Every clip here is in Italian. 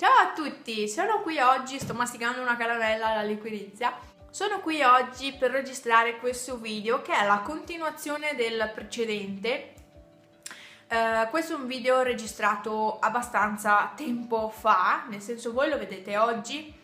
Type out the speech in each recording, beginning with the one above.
Ciao a tutti, sono qui oggi, sto masticando una caramella alla liquirizia. Sono qui oggi per registrare questo video che è la continuazione del precedente. Questo è un video registrato abbastanza tempo fa, nel senso voi lo vedete oggi,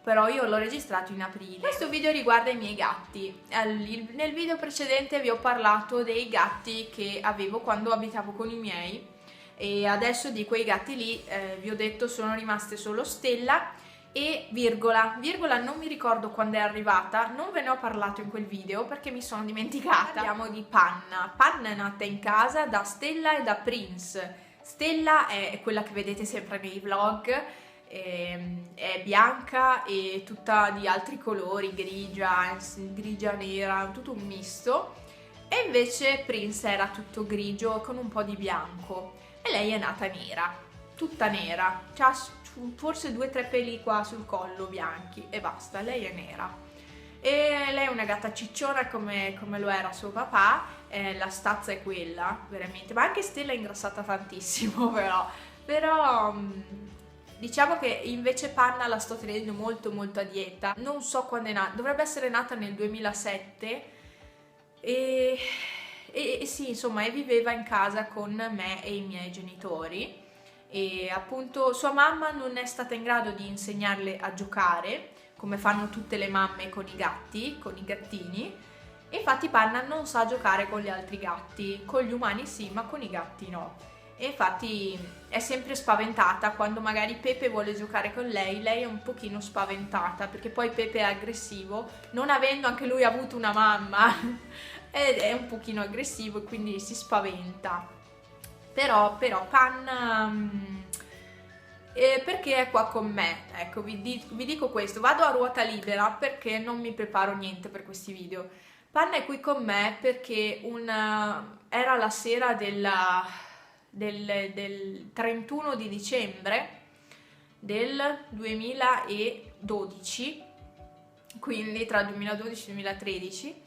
però io l'ho registrato in aprile. Questo video riguarda i miei gatti. Nel video precedente vi ho parlato dei gatti che avevo quando abitavo con i miei. E adesso di quei gatti lì vi ho detto sono rimaste solo Stella e Virgola. Virgola non mi ricordo quando è arrivata, non ve ne ho parlato in quel video perché mi sono dimenticata. Parliamo di Panna. Panna è nata in casa da Stella e da Prince. Stella è quella che vedete sempre nei vlog, è bianca e tutta di altri colori, grigia, nera, tutto un misto. E invece Prince era tutto grigio con un po' di bianco. E lei è nata nera, tutta nera, c'ha forse 2 o 3 peli qua sul collo bianchi e basta, lei è nera. E lei è una gatta cicciona come lo era suo papà, la stazza è quella, veramente, ma anche Stella è ingrassata tantissimo però diciamo che invece Panna la sto tenendo molto a dieta, non so quando è nata, dovrebbe essere nata nel 2007 e sì, insomma, e viveva in casa con me e i miei genitori e appunto sua mamma non è stata in grado di insegnarle a giocare come fanno tutte le mamme con i gatti, con i gattini, e infatti Panna non sa giocare con gli altri gatti, con gli umani sì, ma con i gatti no. E infatti è sempre spaventata quando magari Pepe vuole giocare con lei è un pochino spaventata perché poi Pepe è aggressivo, non avendo anche lui avuto una mamma ed è un pochino aggressivo e quindi si spaventa. Però Panna perché è qua con me? Ecco, vi dico questo, vado a ruota libera perché non mi preparo niente per questi video. Panna è qui con me perché era la sera del 31 di dicembre del 2012, quindi tra 2012 e 2013,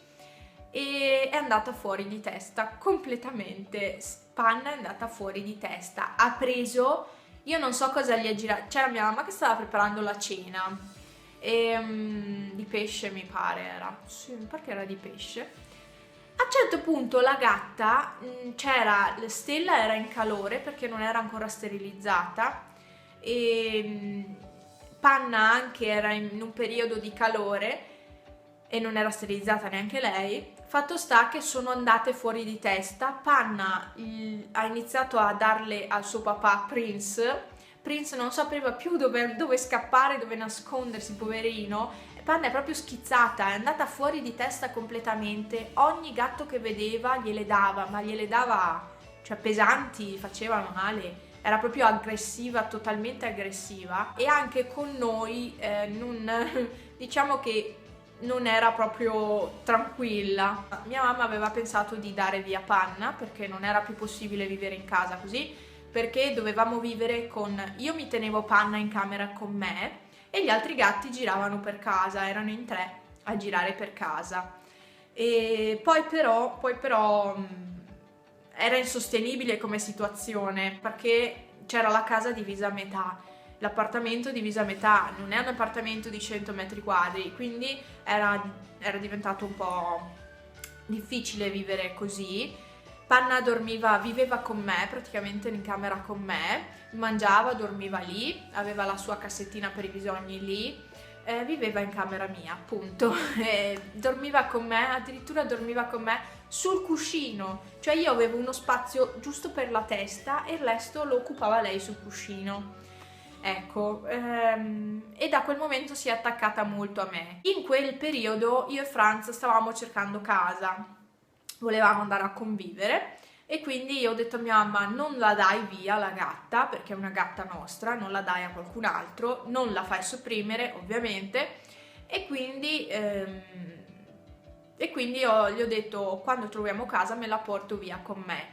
e è andata fuori di testa completamente. Panna è andata fuori di testa, ha preso, io non so cosa gli ha girato, c'era mia mamma che stava preparando la cena di pesce mi pare era, sì, perché era di pesce. A un certo punto la gatta, Stella era in calore perché non era ancora sterilizzata e Panna anche era in un periodo di calore e non era sterilizzata neanche lei. Fatto sta che sono andate fuori di testa. Panna ha iniziato a darle al suo papà Prince. Prince non sapeva più dove scappare, dove nascondersi, poverino. Panna è proprio schizzata, è andata fuori di testa completamente. Ogni gatto che vedeva gliele dava, ma gliele dava, cioè pesanti, facevano male. Era proprio aggressiva, totalmente aggressiva. E anche con noi, diciamo che non era proprio tranquilla. Mia mamma aveva pensato di dare via Panna perché non era più possibile vivere in casa così, perché dovevamo vivere io mi tenevo Panna in camera con me e gli altri gatti giravano per casa, erano in 3 a girare per casa. E poi però era insostenibile come situazione perché c'era la casa divisa a metà, l'appartamento diviso a metà, non è un appartamento di 100 metri quadri, quindi era diventato un po' difficile vivere così. Panna viveva con me, praticamente in camera con me, mangiava, dormiva lì, aveva la sua cassettina per i bisogni lì, viveva in camera mia, appunto, dormiva con me, addirittura dormiva con me sul cuscino, cioè io avevo uno spazio giusto per la testa e il resto lo occupava lei sul cuscino. Ecco, e da quel momento si è attaccata molto a me. In quel periodo io e Franz stavamo cercando casa, volevamo andare a convivere e quindi io ho detto a mia mamma non la dai via la gatta perché è una gatta nostra, non la dai a qualcun altro, non la fai sopprimere ovviamente e quindi gli ho detto quando troviamo casa me la porto via con me.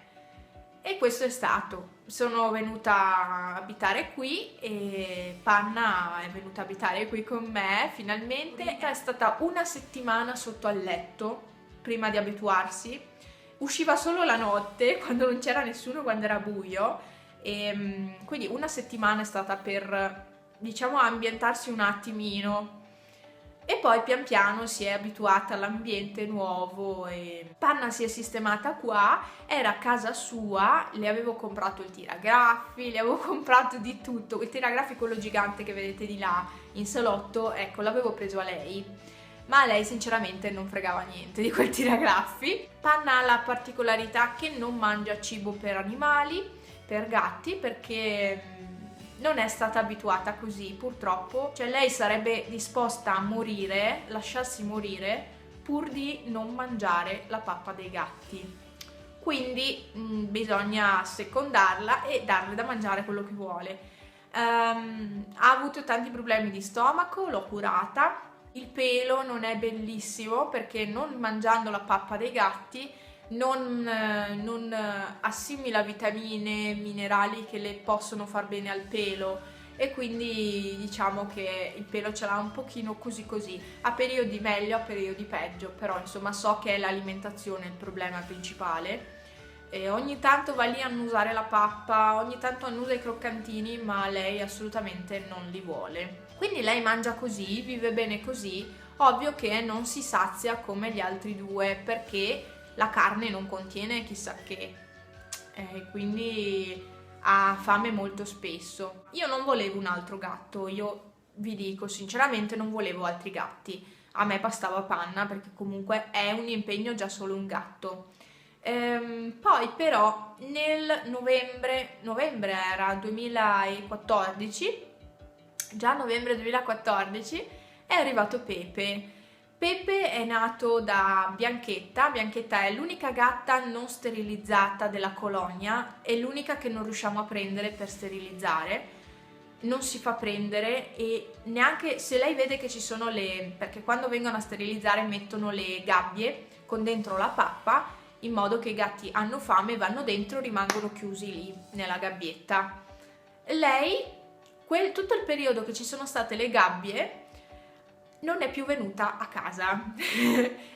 E questo è stato. Sono venuta a abitare qui e Panna è venuta a abitare qui con me finalmente. È stata una settimana sotto al letto prima di abituarsi. Usciva solo la notte quando non c'era nessuno, quando era buio. E quindi una settimana è stata per diciamo, a ambientarsi un attimino. E poi pian piano si è abituata all'ambiente nuovo e Panna si è sistemata qua, era a casa sua, le avevo comprato il tiragraffi, le avevo comprato di tutto, il tiragraffi quello gigante che vedete di là in salotto, ecco, l'avevo preso a lei, ma a lei sinceramente non fregava niente di quel tiragraffi. Panna ha la particolarità che non mangia cibo per animali, per gatti, perché non è stata abituata così, purtroppo. Cioè lei sarebbe disposta a morire, lasciarsi morire, pur di non mangiare la pappa dei gatti. Quindi bisogna secondarla e darle da mangiare quello che vuole. Ha avuto tanti problemi di stomaco, l'ho curata. Il pelo non è bellissimo perché non mangiando la pappa dei gatti non assimila vitamine, minerali che le possono far bene al pelo e quindi diciamo che il pelo ce l'ha un pochino così così, a periodi meglio, a periodi peggio, però insomma so che è l'alimentazione il problema principale. E ogni tanto va lì a annusare la pappa, ogni tanto annusa i croccantini, ma lei assolutamente non li vuole. Quindi lei mangia così, vive bene così, ovvio che non si sazia come gli altri due perché la carne non contiene chissà che, quindi ha fame molto spesso. Io non volevo un altro gatto, io vi dico sinceramente non volevo altri gatti, a me bastava Panna perché comunque è un impegno già solo un gatto. Poi però nel novembre era 2014, già a novembre 2014 è arrivato Pepe. Pepe è nato da Bianchetta. Bianchetta è l'unica gatta non sterilizzata della colonia, è l'unica che non riusciamo a prendere per sterilizzare, non si fa prendere e neanche se lei vede che ci sono perché quando vengono a sterilizzare mettono le gabbie con dentro la pappa in modo che i gatti hanno fame, vanno dentro, rimangono chiusi lì nella gabbietta. Lei, tutto il periodo che ci sono state le gabbie, non è più venuta a casa.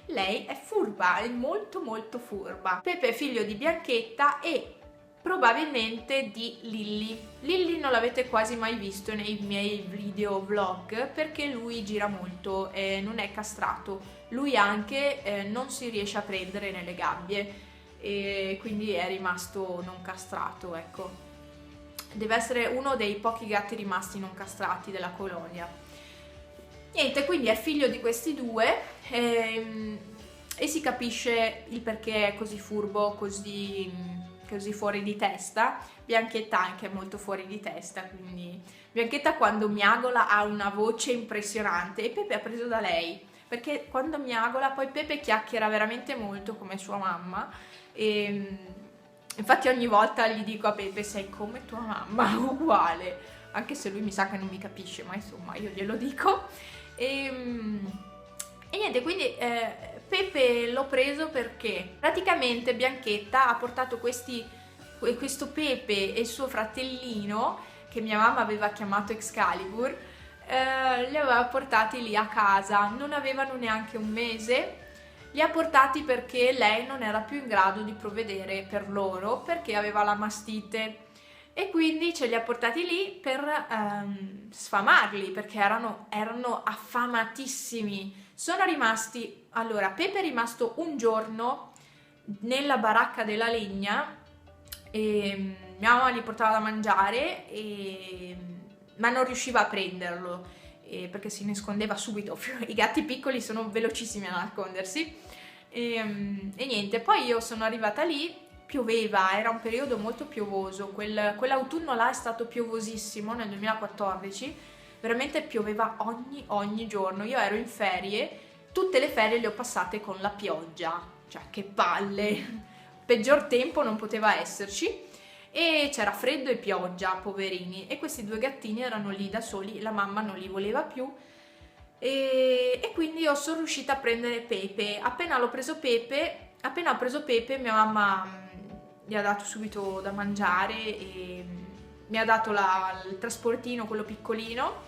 Lei è furba, è molto molto furba. Pepe è figlio di Bianchetta e probabilmente di Lilly. Lilly non l'avete quasi mai visto nei miei video vlog perché lui gira molto e non è castrato. Lui anche non si riesce a prendere nelle gabbie e quindi è rimasto non castrato, ecco. Deve essere uno dei pochi gatti rimasti non castrati della colonia. Niente, quindi è figlio di questi due e si capisce il perché è così furbo, così fuori di testa. Bianchetta anche è molto fuori di testa, quindi Bianchetta quando miagola ha una voce impressionante e Pepe ha preso da lei, perché quando miagola poi Pepe chiacchiera veramente molto come sua mamma e infatti ogni volta gli dico a Pepe sei come tua mamma, uguale, anche se lui mi sa che non mi capisce, ma insomma io glielo dico. E niente, quindi Pepe l'ho preso perché praticamente Bianchetta ha portato questo Pepe e il suo fratellino, che mia mamma aveva chiamato Excalibur, li aveva portati lì a casa, non avevano neanche un mese, li ha portati perché lei non era più in grado di provvedere per loro perché aveva la mastite. E quindi ce li ha portati lì per sfamarli perché erano affamatissimi. Sono rimasti, allora Pepe è rimasto un giorno nella baracca della legna e mia mamma gli portava da mangiare ma non riusciva a prenderlo perché si nascondeva subito. I gatti piccoli sono velocissimi a nascondersi e niente, poi io sono arrivata lì. Pioveva, era un periodo molto piovoso, quell'autunno là è stato piovosissimo nel 2014, veramente pioveva ogni giorno, io ero in ferie, tutte le ferie le ho passate con la pioggia, cioè che palle, peggior tempo non poteva esserci e c'era freddo e pioggia, poverini, e questi due gattini erano lì da soli, la mamma non li voleva più e quindi io sono riuscita a prendere Pepe. Appena ho preso Pepe mia mamma gli ha dato subito da mangiare e mi ha dato il trasportino, quello piccolino,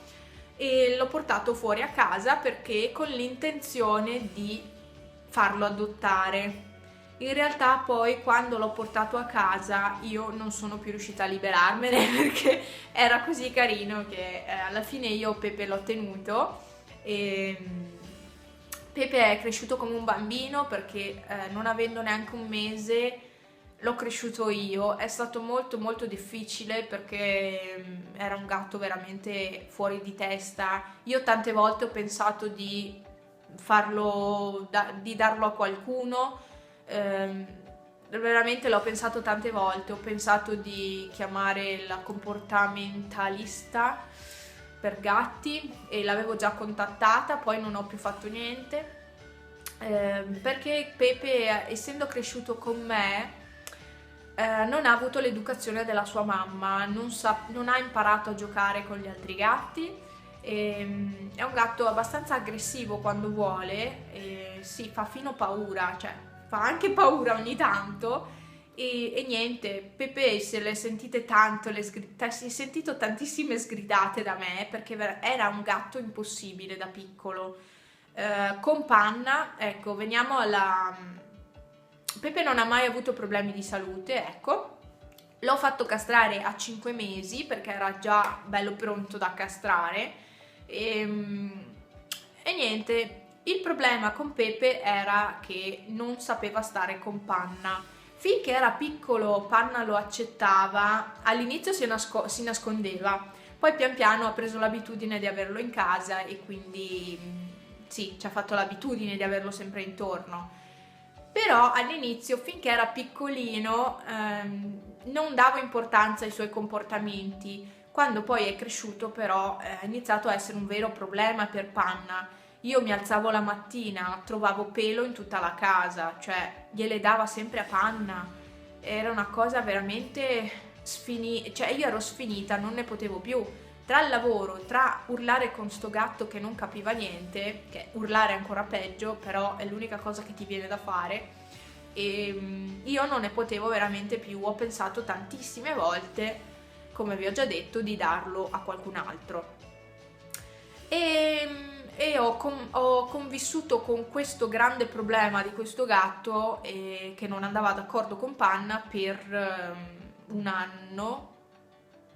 e l'ho portato fuori a casa perché con l'intenzione di farlo adottare. In realtà poi quando l'ho portato a casa io non sono più riuscita a liberarmene perché era così carino che alla fine io Pepe l'ho tenuto e Pepe è cresciuto come un bambino perché non avendo neanche un mese l'ho cresciuto io. È stato molto molto difficile perché era un gatto veramente fuori di testa. Io tante volte ho pensato di di darlo a qualcuno. Veramente l'ho pensato tante volte, ho pensato di chiamare la comportamentalista per gatti e l'avevo già contattata, poi non ho più fatto niente, perché Pepe, essendo cresciuto con me, non ha avuto l'educazione della sua mamma, non ha imparato a giocare con gli altri gatti. È un gatto abbastanza aggressivo quando vuole, sì, fa fino paura, cioè fa anche paura ogni tanto. E niente, Pepe se le sentite tanto, si è sentito tantissime sgridate da me perché era un gatto impossibile da piccolo. Con Panna, ecco, veniamo alla... Pepe non ha mai avuto problemi di salute, ecco. L'ho fatto castrare a 5 mesi perché era già bello pronto da castrare e niente, il problema con Pepe era che non sapeva stare con Panna. Finché era piccolo Panna lo accettava, all'inizio si nascondeva, poi pian piano ha preso l'abitudine di averlo in casa e quindi sì, ci ha fatto l'abitudine di averlo sempre intorno. Però all'inizio, finché era piccolino, non davo importanza ai suoi comportamenti. Quando poi è cresciuto però è iniziato a essere un vero problema per Panna. Io mi alzavo la mattina, trovavo pelo in tutta la casa, cioè gliele dava sempre a Panna. Era una cosa veramente cioè io ero sfinita, non ne potevo più. Tra il lavoro, tra urlare con sto gatto che non capiva niente, che urlare è ancora peggio, però è l'unica cosa che ti viene da fare, e io non ne potevo veramente più. Ho pensato tantissime volte, come vi ho già detto, di darlo a qualcun altro. E ho convissuto con questo grande problema di questo gatto che non andava d'accordo con Panna per un anno.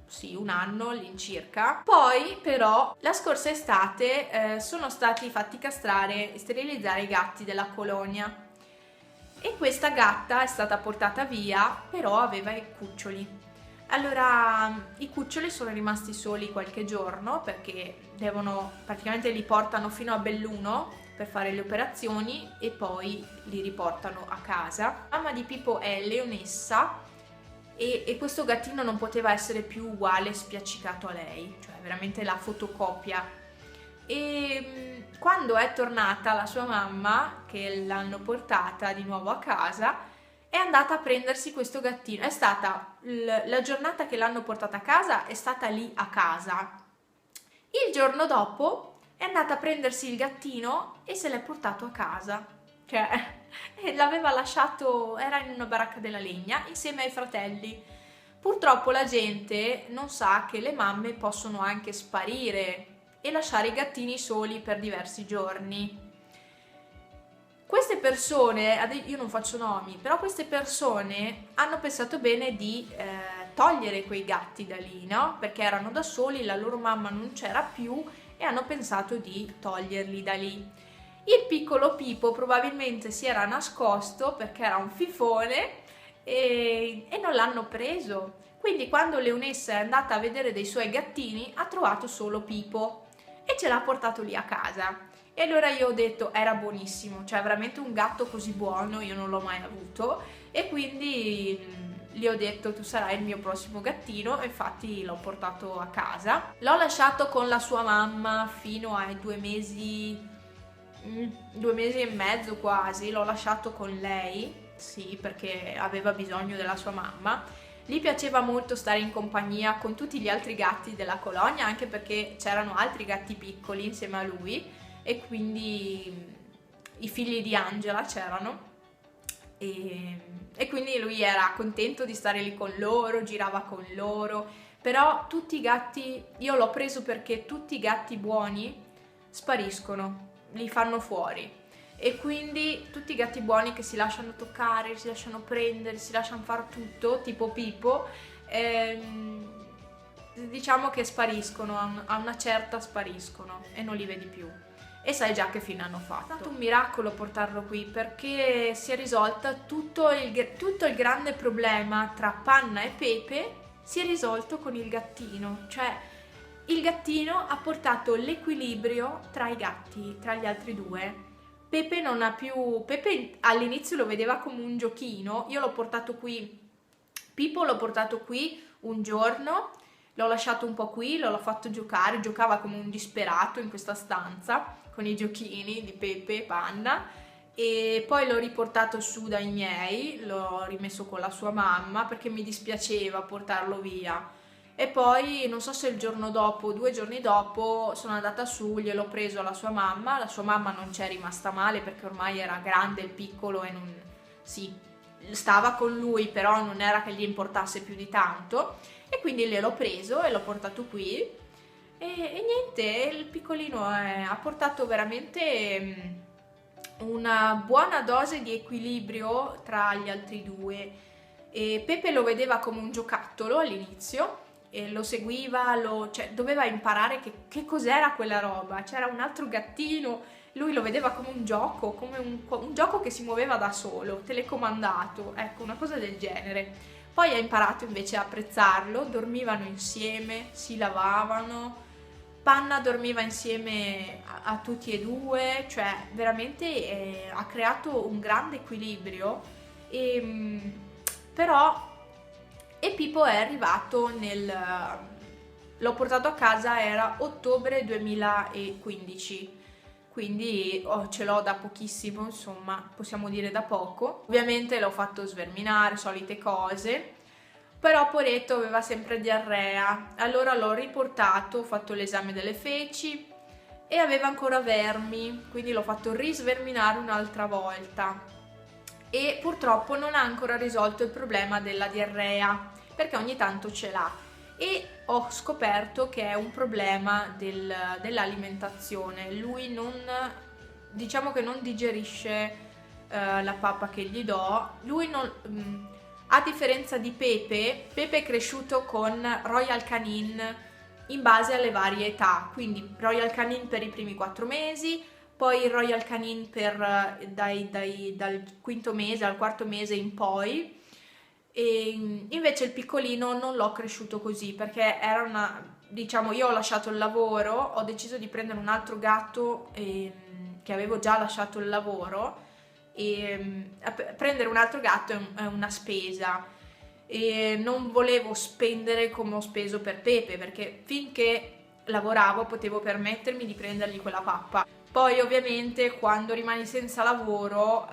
Sì, un anno all'incirca. Poi però la scorsa estate sono stati fatti castrare e sterilizzare i gatti della colonia e questa gatta è stata portata via, però aveva i cuccioli. Allora i cuccioli sono rimasti soli qualche giorno perché praticamente li portano fino a Belluno per fare le operazioni e poi li riportano a casa. La mamma di Pippo è leonessa e questo gattino non poteva essere più uguale, spiaccicato a lei, cioè veramente la fotocopia. E quando è tornata la sua mamma, che l'hanno portata di nuovo a casa, è andata a prendersi questo gattino. È stata la giornata che l'hanno portata a casa, è stata lì a casa. Il giorno dopo è andata a prendersi il gattino e se l'è portato a casa. Cioè, l'aveva lasciato, era in una baracca della legna insieme ai fratelli. Purtroppo la gente non sa che le mamme possono anche sparire e lasciare i gattini soli per diversi giorni. Queste persone, io non faccio nomi, però queste persone hanno pensato bene di togliere quei gatti da lì, no? Perché erano da soli, la loro mamma non c'era più e hanno pensato di toglierli da lì. Il piccolo Pipo probabilmente si era nascosto perché era un fifone e non l'hanno preso. Quindi quando Leonessa è andata a vedere dei suoi gattini ha trovato solo Pipo e ce l'ha portato lì a casa. E allora io ho detto, era buonissimo, cioè veramente un gatto così buono io non l'ho mai avuto, e quindi gli ho detto tu sarai il mio prossimo gattino, e infatti l'ho portato a casa. L'ho lasciato con la sua mamma fino ai 2 mesi e mezzo quasi, l'ho lasciato con lei, sì, perché aveva bisogno della sua mamma. Gli piaceva molto stare in compagnia con tutti gli altri gatti della colonia, anche perché c'erano altri gatti piccoli insieme a lui, e quindi i figli di Angela c'erano, e quindi lui era contento di stare lì con loro, girava con loro. Però tutti i gatti, io l'ho preso perché tutti i gatti buoni spariscono, li fanno fuori. e quindi tutti i gatti buoni che si lasciano toccare, si lasciano prendere, si lasciano fare tutto, tipo Pippo, diciamo che spariscono, a una certa spariscono e non li vedi più. E sai già che fine hanno fatto. È stato un miracolo portarlo qui perché si è risolta tutto il grande problema tra Panna e Pepe, si è risolto con il gattino, cioè il gattino ha portato l'equilibrio tra i gatti, tra gli altri due. Pepe non ha più... Pepe all'inizio lo vedeva come un giochino, io l'ho portato qui, Pippo l'ho portato qui un giorno, l'ho lasciato un po' qui, l'ho fatto giocare, giocava come un disperato in questa stanza con i giochini di Pepe e Panna, e poi l'ho riportato su dai miei, l'ho rimesso con la sua mamma perché mi dispiaceva portarlo via. E poi non so se il giorno dopo, 2 giorni dopo, sono andata su, gliel'ho preso alla sua mamma, la sua mamma non c'è rimasta male perché ormai era grande il piccolo e non... sì, stava con lui, però non era che gli importasse più di tanto, e quindi gliel'ho preso e l'ho portato qui e niente, il piccolino ha portato veramente una buona dose di equilibrio tra gli altri due. E Pepe lo vedeva come un giocattolo all'inizio e lo seguiva, cioè, doveva imparare che cos'era quella roba. C'era un altro gattino, lui lo vedeva come un gioco, come un gioco che si muoveva da solo, telecomandato, ecco, una cosa del genere. Poi ha imparato invece a apprezzarlo, dormivano insieme, si lavavano, Panna dormiva insieme a tutti e due, cioè veramente ha creato un grande equilibrio, però... E Pippo è arrivato l'ho portato a casa, era ottobre 2015, quindi ce l'ho da pochissimo, insomma, possiamo dire da poco. Ovviamente l'ho fatto sverminare, solite cose, però poretto aveva sempre diarrea, allora l'ho riportato, ho fatto l'esame delle feci e aveva ancora vermi, quindi l'ho fatto risverminare un'altra volta. E purtroppo non ha ancora risolto il problema della diarrea perché ogni tanto ce l'ha, e ho scoperto che è un problema dell'alimentazione. Lui diciamo che non digerisce la pappa che gli do. Lui non, a differenza di Pepe è cresciuto con Royal Canin in base alle varie età, quindi Royal Canin per i primi 4 mesi, poi il Royal Canin dal quinto mese al quarto mese in poi, e invece il piccolino non l'ho cresciuto così perché diciamo, io ho lasciato il lavoro, ho deciso di prendere un altro gatto che avevo già lasciato il lavoro, e prendere un altro gatto è una spesa e non volevo spendere come ho speso per Pepe perché finché lavoravo potevo permettermi di prendergli quella pappa. Poi ovviamente quando rimani senza lavoro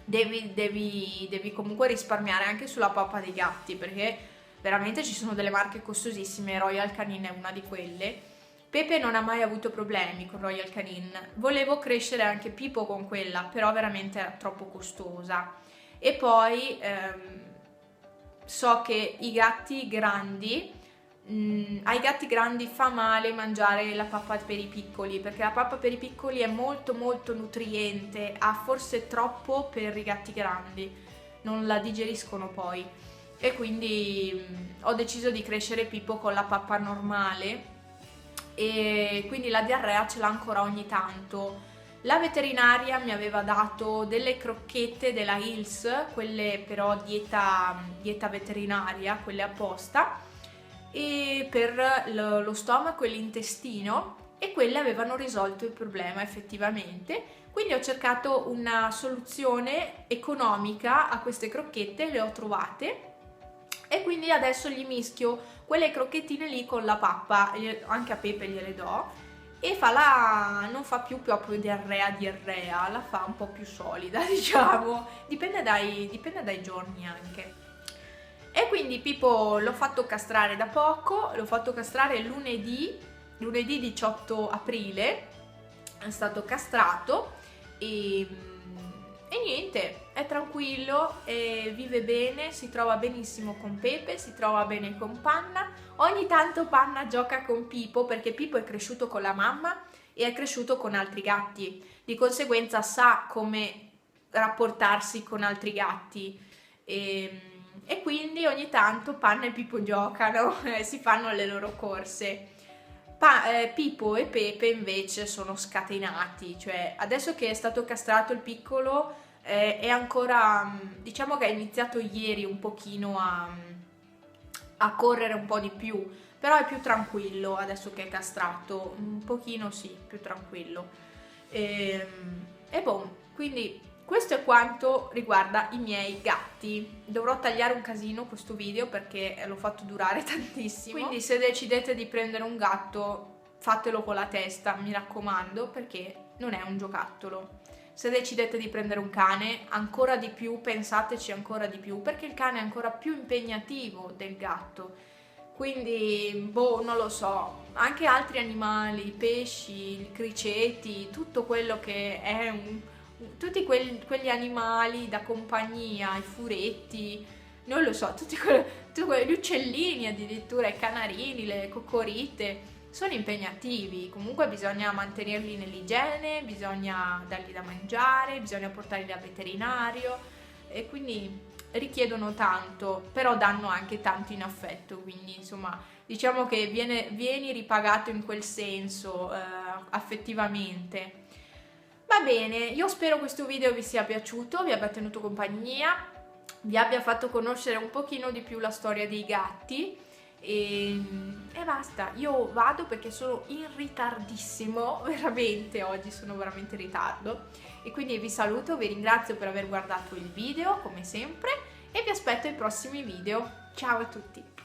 devi comunque risparmiare anche sulla pappa dei gatti, perché veramente ci sono delle marche costosissime, Royal Canin è una di quelle. Pepe non ha mai avuto problemi con Royal Canin, volevo crescere anche Pippo con quella, però veramente era troppo costosa. E poi so che i gatti grandi, ai gatti grandi fa male mangiare la pappa per i piccoli, perché la pappa per i piccoli è molto molto nutriente, ha forse troppo per i gatti grandi, non la digeriscono poi, e quindi ho deciso di crescere Pippo con la pappa normale, e quindi la diarrea ce l'ha ancora ogni tanto. La veterinaria mi aveva dato delle crocchette della Hills, quelle però dieta veterinaria, quelle apposta, e per lo stomaco e l'intestino, e quelle avevano risolto il problema effettivamente. Quindi ho cercato una soluzione economica a queste crocchette, le ho trovate, e quindi adesso gli mischio quelle crocchettine lì con la pappa, anche a Pepe gliele do, e non fa più proprio diarrea, la fa un po' più solida, diciamo, dipende dai giorni anche. E quindi Pippo l'ho fatto castrare da poco, l'ho fatto castrare lunedì 18 aprile, è stato castrato e niente, è tranquillo, vive bene, si trova benissimo con Pepe, si trova bene con Panna. Ogni tanto Panna gioca con Pippo perché Pippo è cresciuto con la mamma e è cresciuto con altri gatti, di conseguenza sa come rapportarsi con altri gatti e quindi ogni tanto Panna e Pippo giocano, si fanno le loro corse. Pippo e Pepe invece sono scatenati, cioè adesso che è stato castrato il piccolo è ancora, diciamo che ha iniziato ieri un pochino a correre un po' di più, però è più tranquillo adesso che è castrato, un pochino sì, più tranquillo. E boh, quindi questo è quanto riguarda i miei gatti. Dovrò tagliare un casino questo video perché l'ho fatto durare tantissimo, quindi se decidete di prendere un gatto fatelo con la testa, mi raccomando, perché non è un giocattolo. Se decidete di prendere un cane, ancora di più, pensateci ancora di più, perché il cane è ancora più impegnativo del gatto. Quindi, boh, non lo so, anche altri animali, i pesci, i criceti, tutto quello che è tutti quegli animali da compagnia, i furetti, non lo so, tutti gli uccellini addirittura, i canarini, le coccorite, sono impegnativi, comunque bisogna mantenerli nell'igiene, bisogna dargli da mangiare, bisogna portarli al veterinario e quindi richiedono tanto, però danno anche tanto in affetto, quindi insomma diciamo che vieni ripagato in quel senso affettivamente. Va bene, io spero questo video vi sia piaciuto, vi abbia tenuto compagnia, vi abbia fatto conoscere un pochino di più la storia dei gatti e basta, io vado perché sono in ritardissimo, veramente oggi sono veramente in ritardo e quindi vi saluto, vi ringrazio per aver guardato il video come sempre e vi aspetto ai prossimi video. Ciao a tutti!